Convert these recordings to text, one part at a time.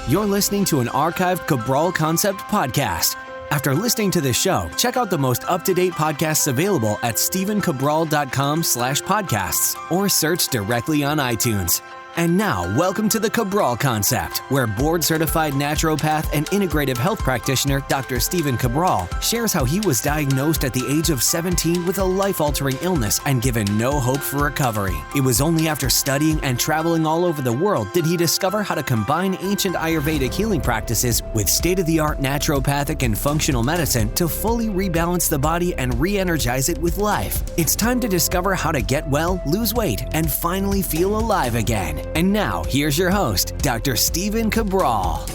You're listening to an archived Cabral Concept podcast. After listening to this show, check out the most up-to-date podcasts available at stephencabral.com/podcasts or search directly on iTunes. And now, welcome to the Cabral Concept, where board-certified naturopath and integrative health practitioner Dr. Stephen Cabral shares how he was diagnosed at the age of 17 with a life-altering illness and given no hope for recovery. It was only after studying and traveling all over the world did he discover how to combine ancient Ayurvedic healing practices with state-of-the-art naturopathic and functional medicine to fully rebalance the body and re-energize it with life. It's time to discover how to get well, lose weight, and finally feel alive again. And now, here's your host, Dr. Stephen Cabral.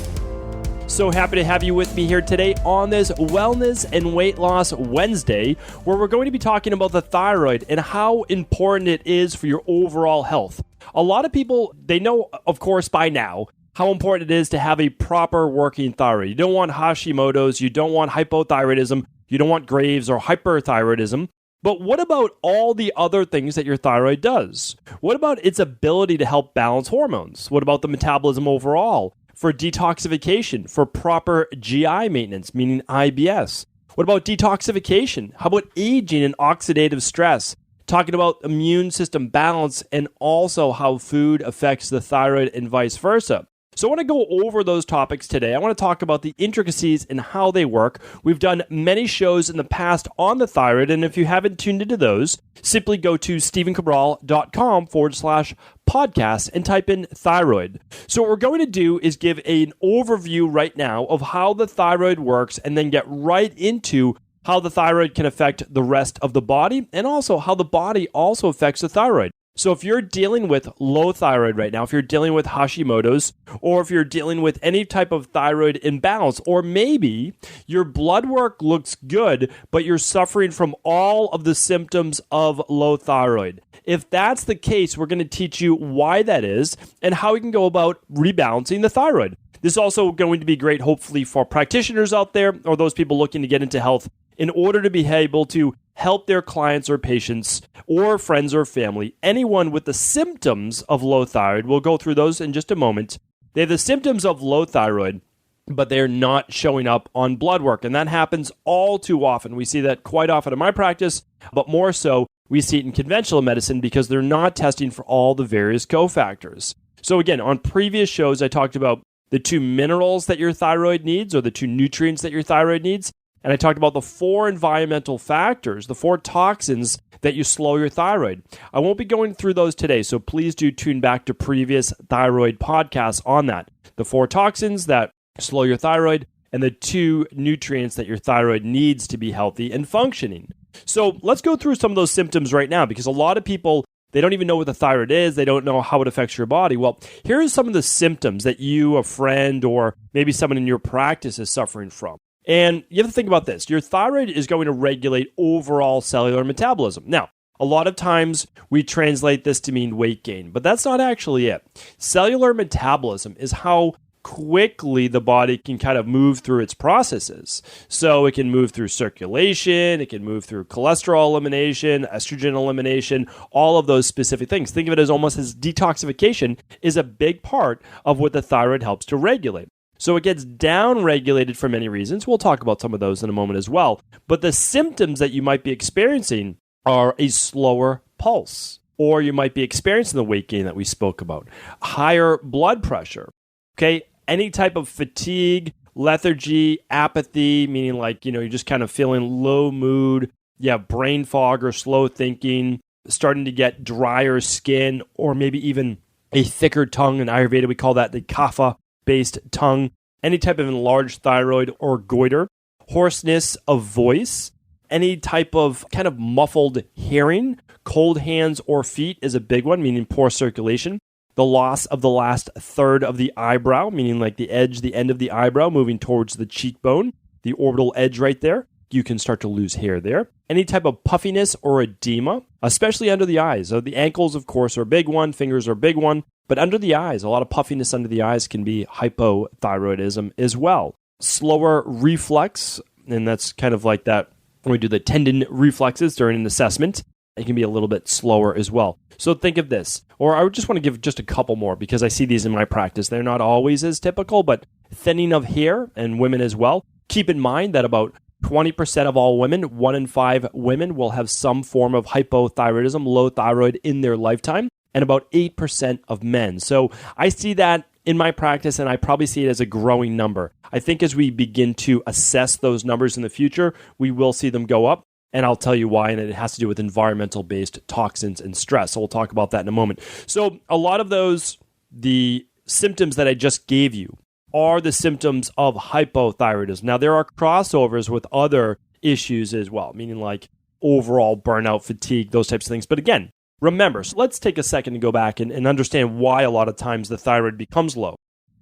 So happy to have you with me here today on this Wellness and Weight Loss Wednesday, where we're going to be talking about the thyroid and how important it is for your overall health. A lot of people, they know, of course, by now, how important it is to have a proper working thyroid. You don't want Hashimoto's, you don't want hypothyroidism, you don't want Graves' or hyperthyroidism. But what about all the other things that your thyroid does? What about its ability to help balance hormones? What about the metabolism overall? For detoxification, for proper GI maintenance, meaning IBS? What about detoxification? How about aging and oxidative stress? Talking about immune system balance and also how food affects the thyroid and vice versa. So I want to go over those topics today. I want to talk about the intricacies and how they work. We've done many shows in the past on the thyroid, and if you haven't tuned into those, simply go to stephencabral.com/podcast and type in thyroid. So what we're going to do is give an overview right now of how the thyroid works and then get right into how the thyroid can affect the rest of the body and also how the body also affects the thyroid. So if you're dealing with low thyroid right now, if you're dealing with Hashimoto's, or if you're dealing with any type of thyroid imbalance, or maybe your blood work looks good, but you're suffering from all of the symptoms of low thyroid. If that's the case, we're going to teach you why that is and how we can go about rebalancing the thyroid. This is also going to be great, hopefully, for practitioners out there or those people looking to get into health in order to be able to help their clients or patients or friends or family, anyone with the symptoms of low thyroid. We'll go through those in just a moment. They have the symptoms of low thyroid, but they're not showing up on blood work. And that happens all too often. We see that quite often in my practice, but more so, we see it in conventional medicine because they're not testing for all the various cofactors. So again, on previous shows, I talked about the 2 minerals that your thyroid needs or the 2 nutrients that your thyroid needs. And I talked about the 4 environmental factors, the 4 toxins that you slow your thyroid. I won't be going through those today, so please do tune back to previous thyroid podcasts on that. The 4 toxins that slow your thyroid and the 2 nutrients that your thyroid needs to be healthy and functioning. So let's go through some of those symptoms right now because a lot of people, they don't even know what the thyroid is. They don't know how it affects your body. Well, here are some of the symptoms that you, a friend, or maybe someone in your practice is suffering from. And you have to think about this. Your thyroid is going to regulate overall cellular metabolism. Now, a lot of times we translate this to mean weight gain, but that's not actually it. Cellular metabolism is how quickly the body can kind of move through its processes. So it can move through circulation, it can move through cholesterol elimination, estrogen elimination, all of those specific things. Think of it as almost as detoxification is a big part of what the thyroid helps to regulate. So it gets down-regulated for many reasons. We'll talk about some of those in a moment as well. But the symptoms that you might be experiencing are a slower pulse, or you might be experiencing the weight gain that we spoke about, higher blood pressure, okay? Any type of fatigue, lethargy, apathy, meaning like, you're just kind of feeling low mood, you have brain fog or slow thinking, starting to get drier skin, or maybe even a thicker tongue. In Ayurveda, we call that the kapha-based tongue, any type of enlarged thyroid or goiter, hoarseness of voice, any type of kind of muffled hearing, cold hands or feet is a big one, meaning poor circulation, the loss of the last third of the eyebrow, meaning like the end of the eyebrow moving towards the cheekbone, the orbital edge right there. You can start to lose hair there. Any type of puffiness or edema, especially under the eyes. So the ankles, of course, are a big one. Fingers are a big one. But under the eyes, a lot of puffiness under the eyes can be hypothyroidism as well. Slower reflex, and that's kind of like that when we do the tendon reflexes during an assessment. it can be a little bit slower as well. So think of this, or I would just want to give just a couple more because I see these in my practice. They're not always as typical, but thinning of hair and women as well. Keep in mind that about 20% of all women, 1 in 5 women will have some form of hypothyroidism, low thyroid in their lifetime, and about 8% of men. So I see that in my practice, and I probably see it as a growing number. I think as we begin to assess those numbers in the future, we will see them go up. And I'll tell you why, and it has to do with environmental-based toxins and stress. So we'll talk about that in a moment. So a lot of those, the symptoms that I just gave you, are the symptoms of hypothyroidism. Now, there are crossovers with other issues as well, meaning like overall burnout, fatigue, those types of things. But again, remember, so let's take a second to go back and understand why a lot of times the thyroid becomes low.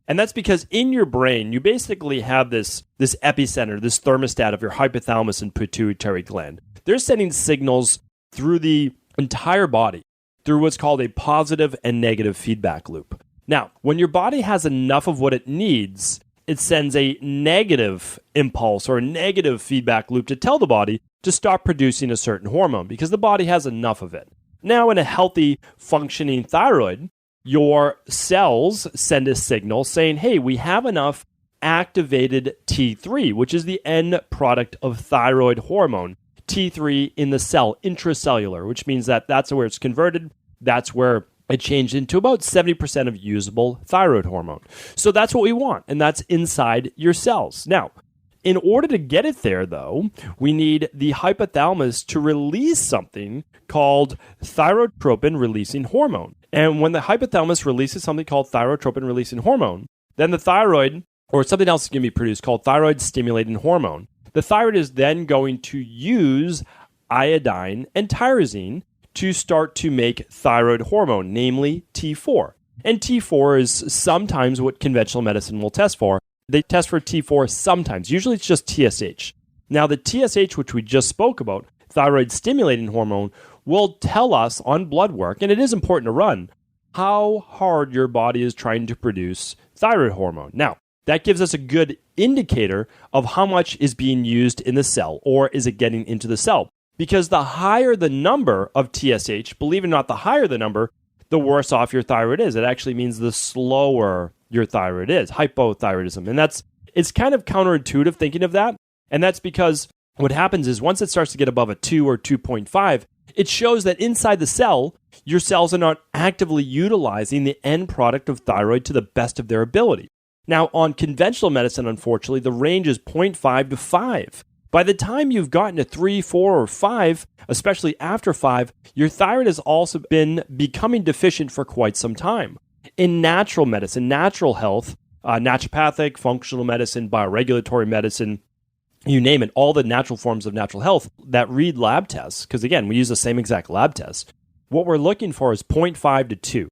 And that's because in your brain, you basically have this epicenter, this thermostat of your hypothalamus and pituitary gland. They're sending signals through the entire body through what's called a positive and negative feedback loop. Now, when your body has enough of what it needs, it sends a negative impulse or a negative feedback loop to tell the body to stop producing a certain hormone because the body has enough of it. Now, in a healthy, functioning thyroid, your cells send a signal saying, hey, we have enough activated T3, which is the end product of thyroid hormone, T3 in the cell, intracellular, which means that that's where it's converted. That's where it changed into about 70% of usable thyroid hormone. So that's what we want, and that's inside your cells. Now, in order to get it there, though, we need the hypothalamus to release something called thyrotropin-releasing hormone. And when the hypothalamus releases something called thyrotropin-releasing hormone, then the thyroid, or something else is going to be produced called thyroid-stimulating hormone. The thyroid is then going to use iodine and tyrosine to start to make thyroid hormone, namely T4. And T4 is sometimes what conventional medicine will test for. They test for T4 sometimes. Usually it's just TSH. Now, the TSH, which we just spoke about, thyroid-stimulating hormone, will tell us on blood work, and it is important to run, how hard your body is trying to produce thyroid hormone. Now, that gives us a good indicator of how much is being used in the cell, or is it getting into the cell. Because the higher the number of TSH, believe it or not, the higher the number, the worse off your thyroid is. It actually means the slower your thyroid is, hypothyroidism. And it's kind of counterintuitive thinking of that. And that's because what happens is once it starts to get above a 2 or 2.5, it shows that inside the cell, your cells are not actively utilizing the end product of thyroid to the best of their ability. Now, on conventional medicine, unfortunately, the range is 0.5 to 5. By the time you've gotten to 3, 4, or 5, especially after 5, your thyroid has also been becoming deficient for quite some time. In natural medicine, natural health, naturopathic, functional medicine, bioregulatory medicine, you name it, all the natural forms of natural health that read lab tests, because again, we use the same exact lab test, what we're looking for is 0.5 to 2.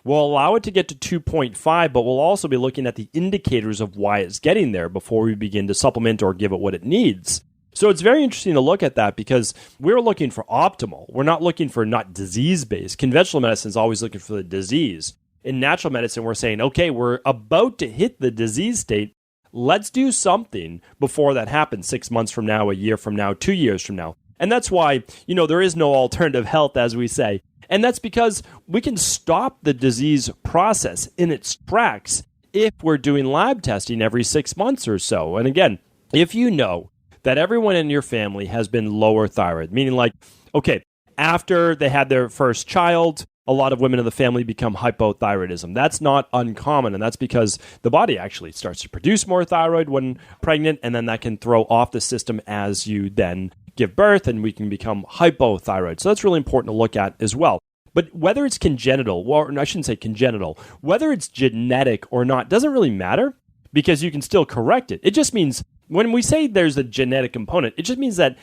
We'll allow it to get to 2.5, but we'll also be looking at the indicators of why it's getting there before we begin to supplement or give it what it needs. So it's very interesting to look at that because we're looking for optimal. We're not looking for not disease-based. Conventional medicine is always looking for the disease. In natural medicine, we're saying, okay, we're about to hit the disease state. Let's do something before that happens 6 months from now, a year from now, 2 years from now. And that's why, there is no alternative health, as we say. And that's because we can stop the disease process in its tracks if we're doing lab testing every 6 months or so. And again, if you know that everyone in your family has been lower thyroid, meaning like, okay, after they had their first child, a lot of women in the family become hypothyroidism. That's not uncommon, and that's because the body actually starts to produce more thyroid when pregnant, and then that can throw off the system as you then give birth, and we can become hypothyroid. So that's really important to look at as well. But whether it's congenital, or I shouldn't say congenital, whether it's genetic or not, doesn't really matter because you can still correct it. It just means when we say there's a genetic component, it just means that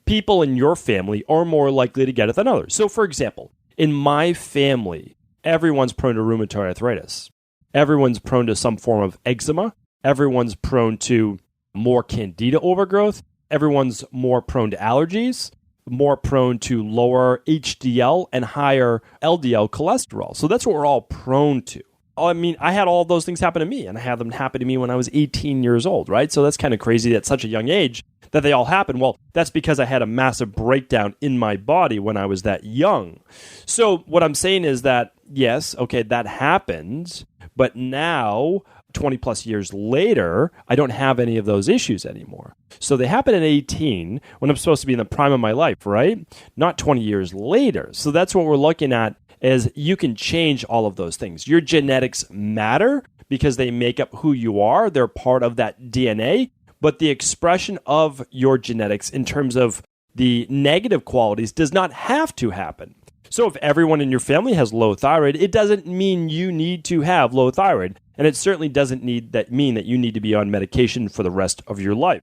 people in your family are more likely to get it than others. So for example, in my family, everyone's prone to rheumatoid arthritis. Everyone's prone to some form of eczema. Everyone's prone to more candida overgrowth. Everyone's more prone to allergies, more prone to lower HDL and higher LDL cholesterol. So that's what we're all prone to. I mean, I had all those things happen to me, and I had them happen to me when I was 18 years old, right? So that's kind of crazy at such a young age that they all happen. Well, that's because I had a massive breakdown in my body when I was that young. So what I'm saying is that, yes, okay, that happened, but now 20 plus years later, I don't have any of those issues anymore. So they happen at 18 when I'm supposed to be in the prime of my life, right? Not 20 years later. So that's what we're looking at, is you can change all of those things. Your genetics matter because they make up who you are. They're part of that DNA. But the expression of your genetics in terms of the negative qualities does not have to happen. So if everyone in your family has low thyroid, it doesn't mean you need to have low thyroid. And it certainly doesn't mean that you need to be on medication for the rest of your life.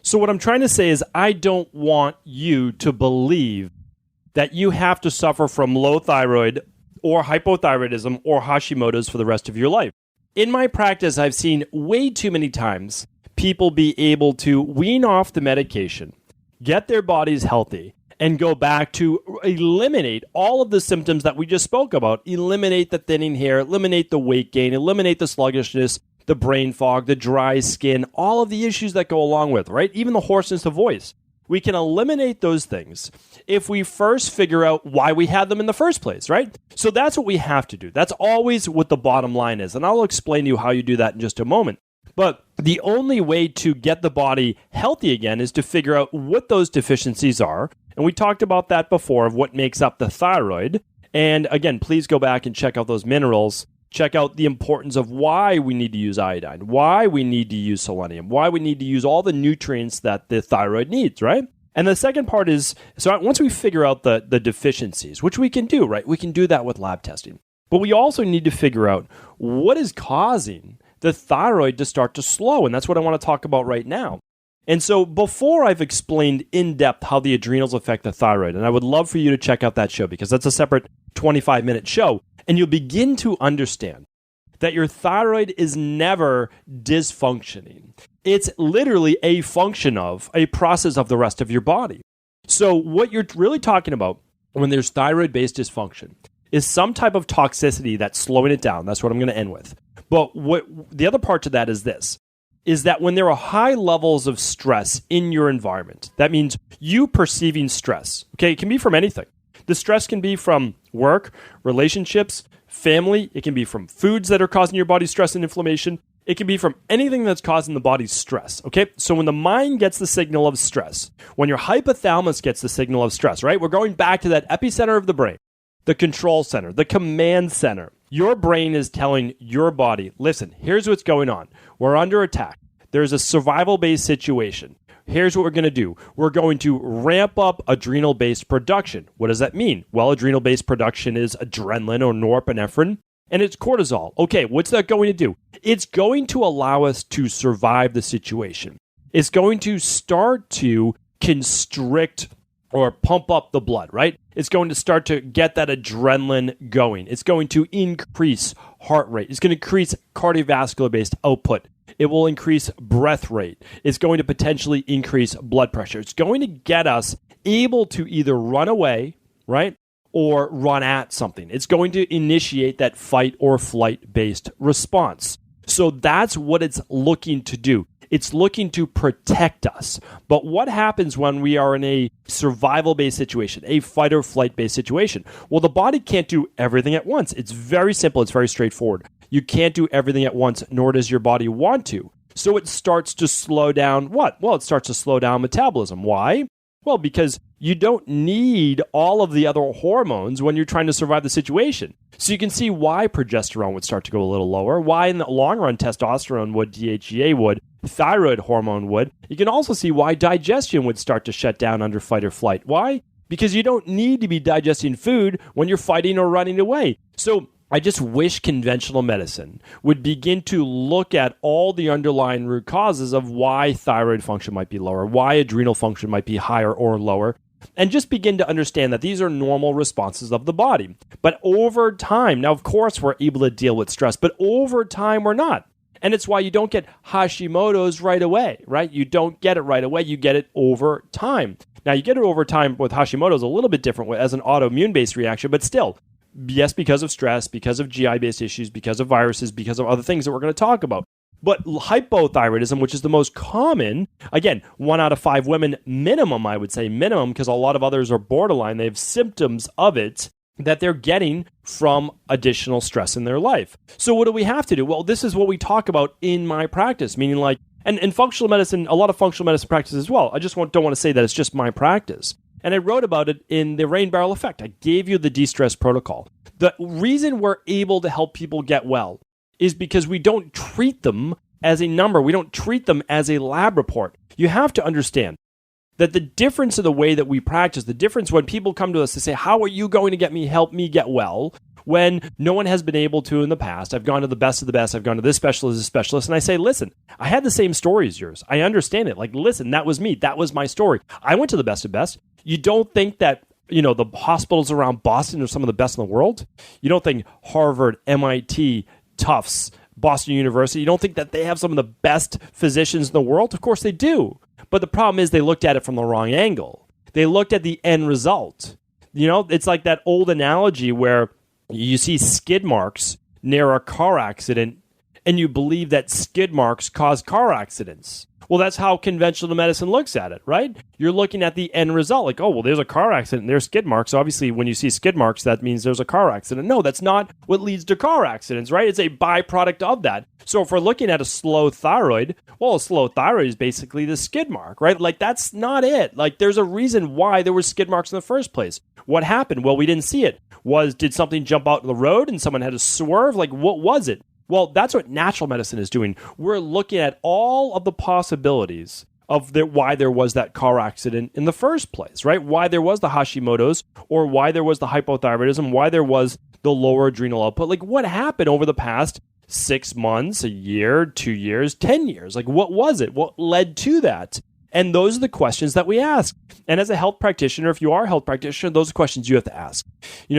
So what I'm trying to say is I don't want you to believe that you have to suffer from low thyroid or hypothyroidism or Hashimoto's for the rest of your life. In my practice, I've seen way too many times people be able to wean off the medication, get their bodies healthy, and go back to eliminate all of the symptoms that we just spoke about. Eliminate the thinning hair, eliminate the weight gain, eliminate the sluggishness, the brain fog, the dry skin, all of the issues that go along with, right? Even the hoarseness of voice. We can eliminate those things if we first figure out why we had them in the first place, right? So that's what we have to do. That's always what the bottom line is. And I'll explain to you how you do that in just a moment. But the only way to get the body healthy again is to figure out what those deficiencies are. And we talked about that before, of what makes up the thyroid. And again, please go back and check out those minerals. Check out the importance of why we need to use iodine, why we need to use selenium, why we need to use all the nutrients that the thyroid needs, right? And the second part is, so once we figure out the deficiencies, which we can do, right? We can do that with lab testing. But we also need to figure out what is causing the thyroid to start to slow. And that's what I want to talk about right now. And so before I've explained in depth how the adrenals affect the thyroid, and I would love for you to check out that show because that's a separate 25-minute show, and you'll begin to understand that your thyroid is never dysfunctioning. It's literally a function of, a process of the rest of your body. So what you're really talking about when there's thyroid-based dysfunction is some type of toxicity that's slowing it down. That's what I'm going to end with. But what the other part to that is this, is that when there are high levels of stress in your environment, that means you perceiving stress, okay? It can be from anything. The stress can be from work, relationships, family. It can be from foods that are causing your body stress and inflammation. It can be from anything that's causing the body stress, okay? So when the mind gets the signal of stress, when your hypothalamus gets the signal of stress, right? We're going back to that epicenter of the brain, the control center, the command center. Your brain is telling your body, listen, here's what's going on. We're under attack. There's a survival-based situation. Here's what we're going to do. We're going to ramp up adrenal-based production. What does that mean? Well, adrenal-based production is adrenaline or norepinephrine, and it's cortisol. Okay, what's that going to do? It's going to allow us to survive the situation. It's going to start to constrict or pump up the blood, right? It's going to start to get that adrenaline going. It's going to increase heart rate. It's going to increase cardiovascular-based output. It will increase breath rate. It's going to potentially increase blood pressure. It's going to get us able to either run away, right, or run at something. It's going to initiate that fight or flight-based response. So that's what it's looking to do. It's looking to protect us. But what happens when we are in a survival-based situation, a fight or flight-based situation? Well, the body can't do everything at once. It's very simple. It's very straightforward. You can't do everything at once, nor does your body want to. So it starts to slow down what? Well, it starts to slow down metabolism. Why? Well, because you don't need all of the other hormones when you're trying to survive the situation. So you can see why progesterone would start to go a little lower, why in the long run testosterone would, DHEA would, thyroid hormone would. You can also see why digestion would start to shut down under fight or flight. Why? Because you don't need to be digesting food when you're fighting or running away. So I just wish conventional medicine would begin to look at all the underlying root causes of why thyroid function might be lower, why adrenal function might be higher or lower, and just begin to understand that these are normal responses of the body. But over time, now of course we're able to deal with stress, but over time we're not. And it's why you don't get Hashimoto's right away, right? You don't get it right away, you get it over time. Now you get it over time with Hashimoto's a little bit different as an autoimmune-based reaction, but still, Yes, because of stress, because of GI-based issues, because of viruses, because of other things that we're going to talk about. But hypothyroidism, which is the most common, again, 1 out of 5 women minimum, I would say minimum, because a lot of others are borderline. They have symptoms of it that they're getting from additional stress in their life. So what do we have to do? Well, this is what we talk about in my practice, meaning like, and functional medicine, a lot of functional medicine practice as well. I just don't want to say that it's just my practice. And I wrote about it in the Rain Barrel Effect. I gave you the de-stress protocol. The reason we're able to help people get well is because we don't treat them as a number. We don't treat them as a lab report. You have to understand that the difference in the way that we practice, the difference when people come to us to say, how are you going to help me get well, when no one has been able to in the past. I've gone to the best of the best. I've gone to this specialist, and I say, listen, I had the same story as yours. I understand it. Like, listen, that was me. That was my story. I went to the best of best. You don't think that, the hospitals around Boston are some of the best in the world? You don't think Harvard, MIT, Tufts, Boston University, you don't think that they have some of the best physicians in the world? Of course they do. But the problem is they looked at it from the wrong angle. They looked at the end result. It's like that old analogy where you see skid marks near a car accident and you believe that skid marks cause car accidents. Well, that's how conventional medicine looks at it, right? You're looking at the end result, like, oh, well, there's a car accident, there's skid marks. Obviously, when you see skid marks, that means there's a car accident. No, that's not what leads to car accidents, right? It's a byproduct of that. So if we're looking at a slow thyroid, well, a slow thyroid is basically the skid mark, right? Like, that's not it. Like, there's a reason why there were skid marks in the first place. What happened? Well, we didn't see it. Did something jump out in the road and someone had to swerve? Like, what was it? Well, that's what natural medicine is doing. We're looking at all of the possibilities of why there was that car accident in the first place, right? Why there was the Hashimoto's, or why there was the hypothyroidism, why there was the lower adrenal output. Like, what happened over the past 6 months, a year, 2 years, 10 years? Like, what was it? What led to that? And those are the questions that we ask. And as a health practitioner, if you are a health practitioner, those are questions you have to ask.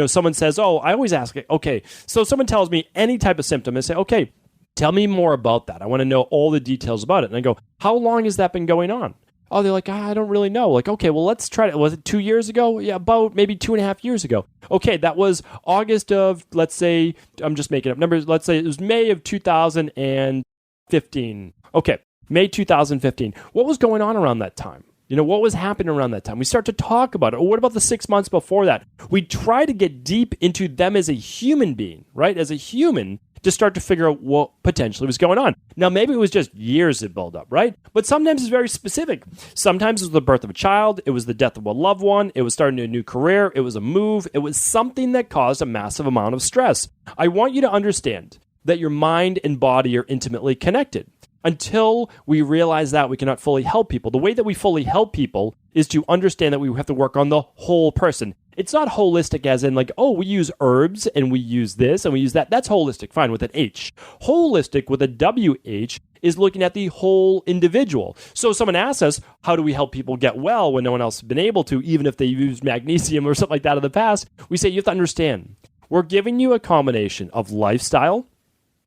Someone says, oh, I always ask, okay, so someone tells me any type of symptom and say, okay, tell me more about that. I want to know all the details about it. And I go, how long has that been going on? Oh, they're like, I don't really know. Like, okay, well, let's try it. Was it 2 years ago? Yeah, about maybe 2.5 years ago. Okay, that was August of, let's say, I'm just making up numbers. Let's say it was May of 2015. Okay. May 2015. What was going on around that time? What was happening around that time? We start to talk about it. Or what about the 6 months before that? We try to get deep into them as a human being, right? As a human, to start to figure out what potentially was going on. Now, maybe it was just years of buildup, right? But sometimes it's very specific. Sometimes it was the birth of a child. It was the death of a loved one. It was starting a new career. It was a move. It was something that caused a massive amount of stress. I want you to understand that your mind and body are intimately connected. Until we realize that, we cannot fully help people. The way that we fully help people is to understand that we have to work on the whole person. It's not holistic as in like, oh, we use herbs and we use this and we use that. That's holistic, fine, with an H. Holistic with a WH is looking at the whole individual. So someone asks us, how do we help people get well when no one else has been able to, even if they use magnesium or something like that in the past? We say, you have to understand, we're giving you a combination of lifestyle,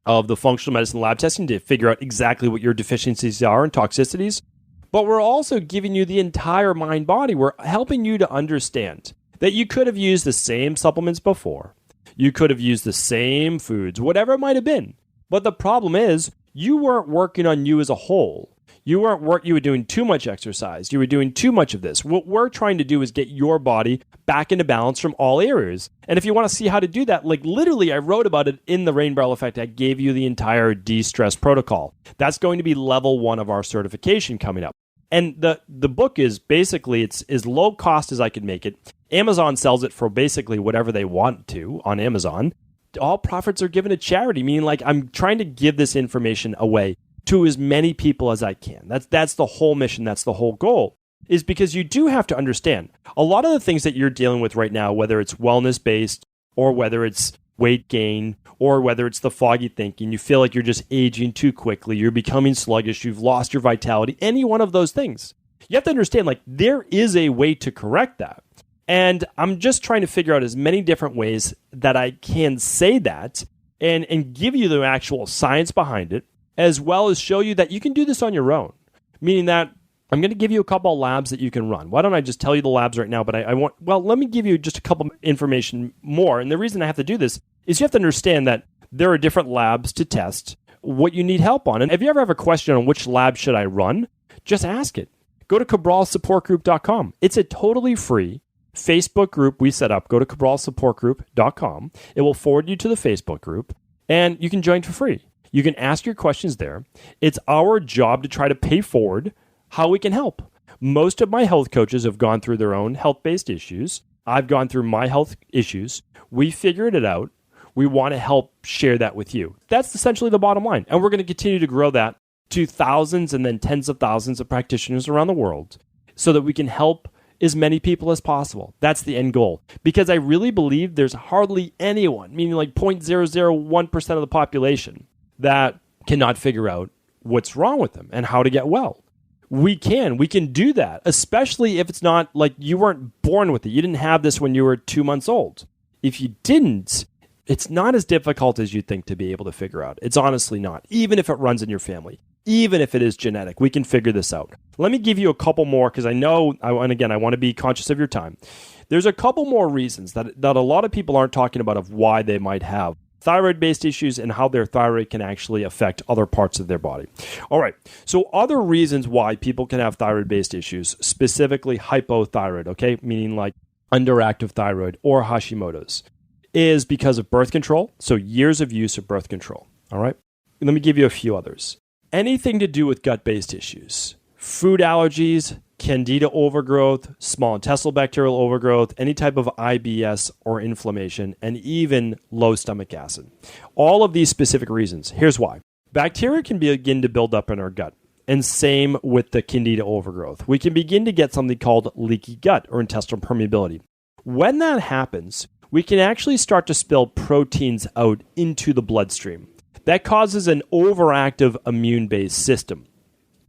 of the functional medicine lab testing to figure out exactly what your deficiencies are and toxicities. But we're also giving you the entire mind body. We're helping you to understand that you could have used the same supplements before. You could have used the same foods, whatever it might have been. But the problem is you weren't working on you as a whole. You were doing too much exercise. You were doing too much of this. What we're trying to do is get your body back into balance from all areas. And if you want to see how to do that, like literally I wrote about it in the Rain Barrel Effect. I gave you the entire de-stress protocol. That's going to be level 1 of our certification coming up. And the book is basically, it's as low cost as I could make it. Amazon sells it for basically whatever they want to on Amazon. All profits are given to charity, meaning like I'm trying to give this information away to as many people as I can. That's the whole mission. That's the whole goal, is because you do have to understand a lot of the things that you're dealing with right now, whether it's wellness-based or whether it's weight gain or whether it's the foggy thinking, you feel like you're just aging too quickly, you're becoming sluggish, you've lost your vitality, any one of those things. You have to understand, like, there is a way to correct that. And I'm just trying to figure out as many different ways that I can say that and give you the actual science behind it, as well as show you that you can do this on your own. Meaning that I'm going to give you a couple of labs that you can run. Why don't I just tell you the labs right now? But let me give you just a couple information more. And the reason I have to do this is you have to understand that there are different labs to test what you need help on. And if you ever have a question on which lab should I run, just ask it. Go to cabralsupportgroup.com. It's a totally free Facebook group we set up. Go to cabralsupportgroup.com. It will forward you to the Facebook group, and you can join for free. You can ask your questions there. It's our job to try to pay forward how we can help. Most of my health coaches have gone through their own health-based issues. I've gone through my health issues. We figured it out. We want to help share that with you. That's essentially the bottom line. And we're going to continue to grow that to thousands and then tens of thousands of practitioners around the world so that we can help as many people as possible. That's the end goal. Because I really believe there's hardly anyone, meaning like 0.001% of the population, that cannot figure out what's wrong with them and how to get well. We can do that, especially if it's not like you weren't born with it. You didn't have this when you were 2 months old. If you didn't, it's not as difficult as you think to be able to figure out. It's honestly not. Even if it runs in your family, even if it is genetic, we can figure this out. Let me give you a couple more because I want to be conscious of your time. There's a couple more reasons that a lot of people aren't talking about of why they might have thyroid-based issues and how their thyroid can actually affect other parts of their body. All right, so other reasons why people can have thyroid-based issues, specifically hypothyroid, okay, meaning like underactive thyroid or Hashimoto's, is because of birth control, so years of use of birth control, all right? Let me give you a few others. Anything to do with gut-based issues, food allergies, candida overgrowth, small intestinal bacterial overgrowth, any type of IBS or inflammation, and even low stomach acid. All of these specific reasons. Here's why. Bacteria can begin to build up in our gut, and same with the candida overgrowth. We can begin to get something called leaky gut or intestinal permeability. When that happens, we can actually start to spill proteins out into the bloodstream. That causes an overactive immune-based system.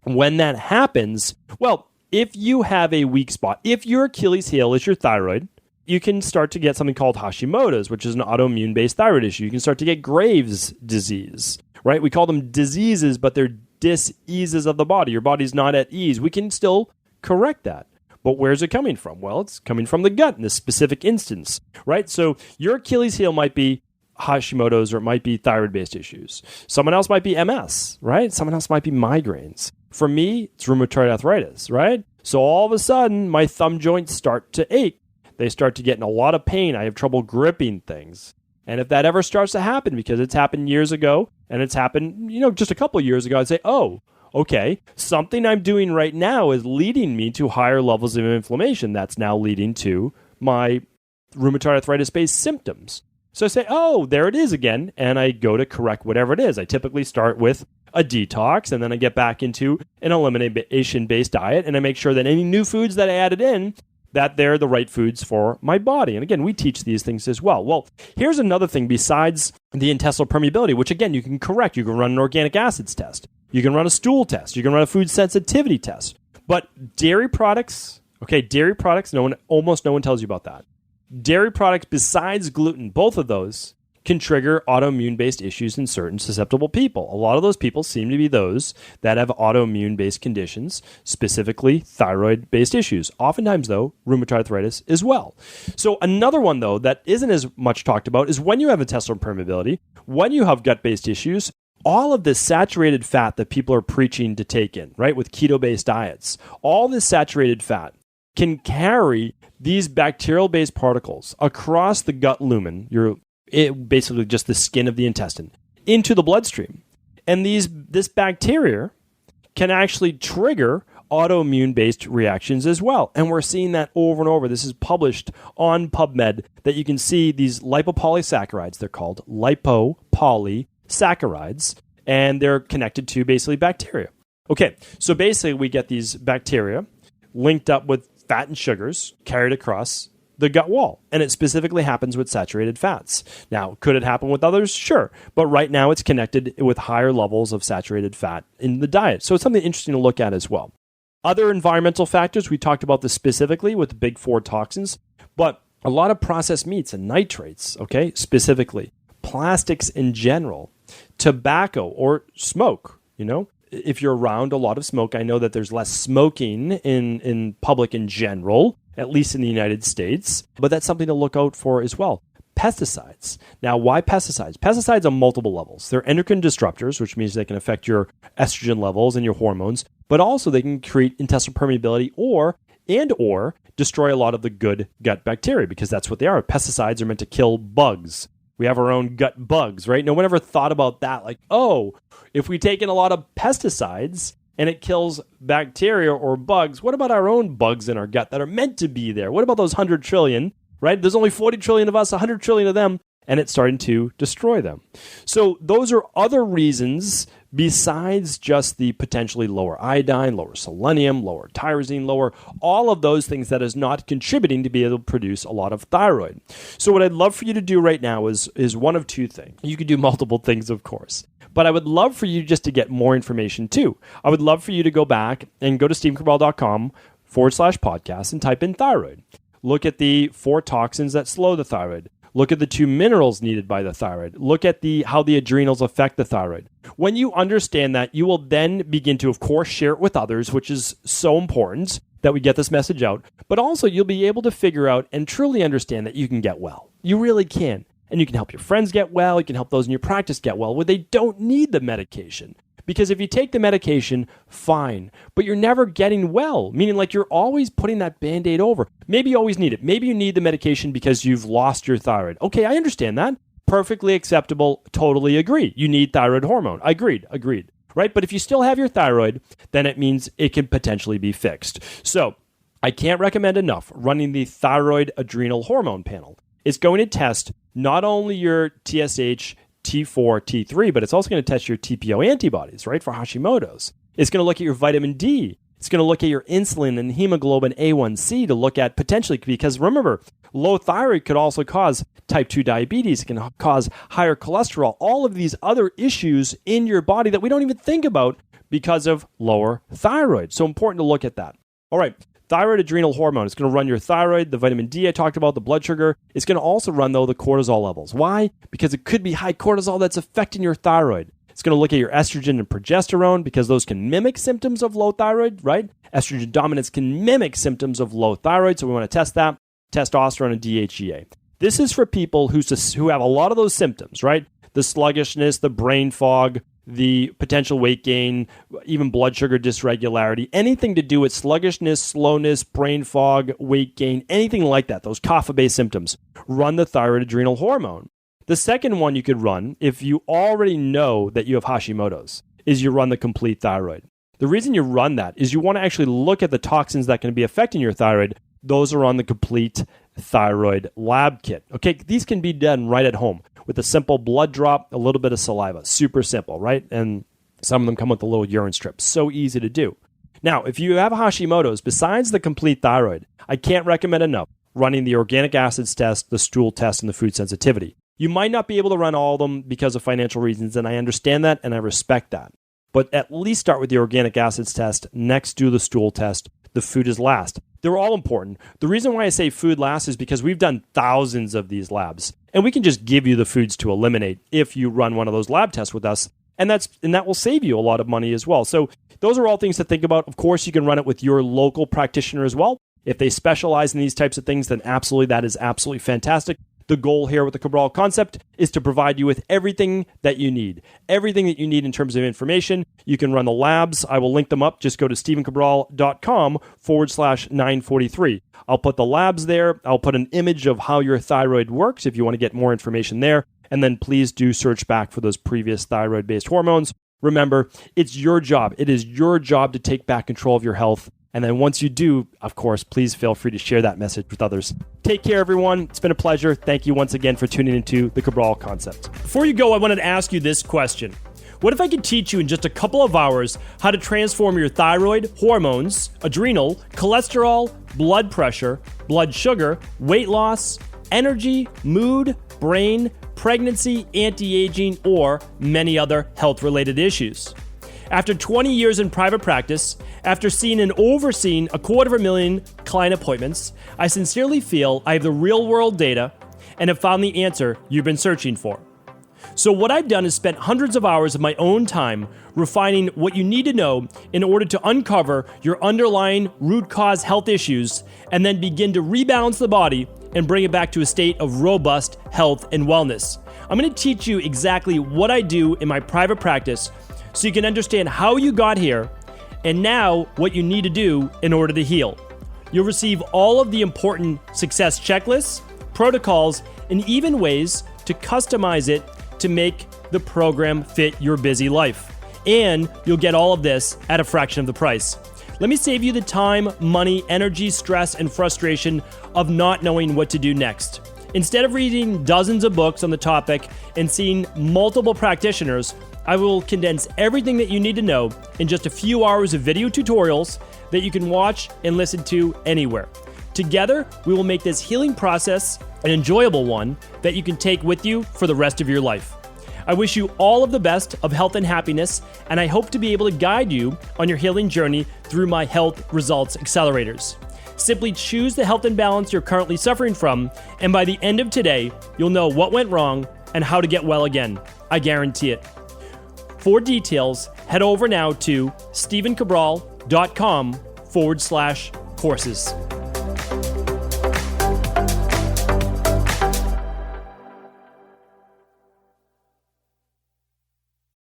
When that happens, well, if you have a weak spot, if your Achilles heel is your thyroid, you can start to get something called Hashimoto's, which is an autoimmune-based thyroid issue. You can start to get Graves' disease, right? We call them diseases, but they're dis-eases of the body. Your body's not at ease. We can still correct that. But where's it coming from? Well, it's coming from the gut in this specific instance, right? So your Achilles heel might be Hashimoto's or it might be thyroid-based issues. Someone else might be MS, right? Someone else might be migraines. For me, it's rheumatoid arthritis, right? So all of a sudden, my thumb joints start to ache. They start to get in a lot of pain. I have trouble gripping things. And if that ever starts to happen, because it's happened years ago, and it's happened, just a couple of years ago, I'd say, oh, okay, something I'm doing right now is leading me to higher levels of inflammation. That's now leading to my rheumatoid arthritis-based symptoms. So I say, oh, there it is again, and I go to correct whatever it is. I typically start with a detox, and then I get back into an elimination-based diet, and I make sure that any new foods that I added in, that they're the right foods for my body. And again, we teach these things as well. Well, here's another thing besides the intestinal permeability, which again, you can correct. You can run an organic acids test. You can run a stool test. You can run a food sensitivity test. But dairy products, almost no one tells you about that. Dairy products besides gluten, both of those can trigger autoimmune-based issues in certain susceptible people. A lot of those people seem to be those that have autoimmune-based conditions, specifically thyroid-based issues. Oftentimes, though, rheumatoid arthritis as well. So another one, though, that isn't as much talked about is when you have intestinal permeability, when you have gut-based issues, all of this saturated fat that people are preaching to take in, right, with keto-based diets, all this saturated fat can carry these bacterial-based particles across the gut lumen, basically just the skin of the intestine, into the bloodstream. And this bacteria can actually trigger autoimmune-based reactions as well. And we're seeing that over and over. This is published on PubMed that you can see these lipopolysaccharides. They're called lipopolysaccharides, and they're connected to basically bacteria. Okay, so basically we get these bacteria linked up with fat and sugars carried across the gut wall. And it specifically happens with saturated fats. Now, could it happen with others? Sure. But right now it's connected with higher levels of saturated fat in the diet. So it's something interesting to look at as well. Other environmental factors, we talked about this specifically with the big four toxins, but a lot of processed meats and nitrates, okay, specifically, plastics in general, tobacco or smoke, if you're around a lot of smoke, I know that there's less smoking in public in general, at least in the United States, but that's something to look out for as well. Pesticides. Now, why pesticides? Pesticides on multiple levels. They're endocrine disruptors, which means they can affect your estrogen levels and your hormones, but also they can create intestinal permeability or destroy a lot of the good gut bacteria, because that's what they are. Pesticides are meant to kill bugs. We have our own gut bugs, right? No one ever thought about that. Like, oh, if we take in a lot of pesticides and it kills bacteria or bugs, what about our own bugs in our gut that are meant to be there? What about those 100 trillion, right? There's only 40 trillion of us, 100 trillion of them, and it's starting to destroy them. So those are other reasons besides just the potentially lower iodine, lower selenium, lower tyrosine, lower all of those things that is not contributing to be able to produce a lot of thyroid. So what I'd love for you to do right now is one of two things. You could do multiple things, of course, but I would love for you just to get more information too. I would love for you to go back and go to stephencabral.com/podcast and type in thyroid. Look at the 4 toxins that slow the thyroid. Look at the 2 minerals needed by the thyroid. Look at how the adrenals affect the thyroid. When you understand that, you will then begin to, of course, share it with others, which is so important that we get this message out. But also, you'll be able to figure out and truly understand that you can get well. You really can. And you can help your friends get well. You can help those in your practice get well where they don't need the medication. Because if you take the medication, fine, but you're never getting well, meaning like you're always putting that Band-Aid over. Maybe you always need it. Maybe you need the medication because you've lost your thyroid. Okay, I understand that. Perfectly acceptable. Totally agree. You need thyroid hormone. Agreed. Right? But if you still have your thyroid, then it means it can potentially be fixed. So I can't recommend enough running the thyroid adrenal hormone panel. It's going to test not only your TSH, T4, T3, but it's also going to test your TPO antibodies, right, for Hashimoto's. It's going to look at your vitamin D. It's going to look at your insulin and hemoglobin A1C to look at potentially, because remember, low thyroid could also cause type 2 diabetes. It can cause higher cholesterol, all of these other issues in your body that we don't even think about because of lower thyroid. So important to look at that. All right. Thyroid adrenal hormone. It's going to run your thyroid, the vitamin D I talked about, the blood sugar. It's going to also run, though, the cortisol levels. Why? Because it could be high cortisol that's affecting your thyroid. It's going to look at your estrogen and progesterone because those can mimic symptoms of low thyroid, right? Estrogen dominance can mimic symptoms of low thyroid, so we want to test that. Testosterone and DHEA. This is for people who have a lot of those symptoms, right? The sluggishness, the brain fog, the potential weight gain, even blood sugar dysregularity, anything to do with sluggishness, slowness, brain fog, weight gain, anything like that, those kapha-based symptoms, run the thyroid adrenal hormone. The second one you could run, if you already know that you have Hashimoto's, is you run the complete thyroid. The reason you run that is you want to actually look at the toxins that can be affecting your thyroid. Those are on the complete thyroid lab kit. Okay, these can be done right at home with a simple blood drop, a little bit of saliva. Super simple, right? And some of them come with a little urine strip. So easy to do. Now, if you have Hashimoto's, besides the complete thyroid, I can't recommend enough running the organic acids test, the stool test, and the food sensitivity. You might not be able to run all of them because of financial reasons, and I understand that, and I respect that. But at least start with the organic acids test, next do the stool test, the food is last. They're all important. The reason why I say food last is because we've done thousands of these labs, and we can just give you the foods to eliminate if you run one of those lab tests with us, and that will save you a lot of money as well. So those are all things to think about. Of course, you can run it with your local practitioner as well. If they specialize in these types of things, then absolutely, that is absolutely fantastic. The goal here with the Cabral concept is to provide you with everything that you need. Everything that you need in terms of information. You can run the labs. I will link them up. Just go to stephencabral.com/943. I'll put the labs there. I'll put an image of how your thyroid works if you want to get more information there. And then please do search back for those previous thyroid-based hormones. Remember, it's your job. It is your job to take back control of your health. And then once you do, of course, please feel free to share that message with others. Take care, everyone. It's been a pleasure. Thank you once again for tuning into the Cabral concept. Before you go, I wanted to ask you this question. What if I could teach you in just a couple of hours how to transform your thyroid, hormones, adrenal, cholesterol, blood pressure, blood sugar, weight loss, energy, mood, brain, pregnancy, anti-aging, or many other health-related issues? After 20 years in private practice, after seeing and overseeing 250,000 client appointments, I sincerely feel I have the real-world data and have found the answer you've been searching for. So what I've done is spent hundreds of hours of my own time refining what you need to know in order to uncover your underlying root cause health issues and then begin to rebalance the body and bring it back to a state of robust health and wellness. I'm going to teach you exactly what I do in my private practice so you can understand how you got here and now what you need to do in order to heal. You'll receive all of the important success checklists, protocols, and even ways to customize it to make the program fit your busy life. And you'll get all of this at a fraction of the price. Let me save you the time, money, energy, stress, and frustration of not knowing what to do next. Instead of reading dozens of books on the topic and seeing multiple practitioners, I will condense everything that you need to know in just a few hours of video tutorials that you can watch and listen to anywhere. Together, we will make this healing process an enjoyable one that you can take with you for the rest of your life. I wish you all of the best of health and happiness, and I hope to be able to guide you on your healing journey through my Health Results Accelerators. Simply choose the health imbalance you're currently suffering from, and by the end of today, you'll know what went wrong and how to get well again. I guarantee it. For details, head over now to stephencabral.com/courses.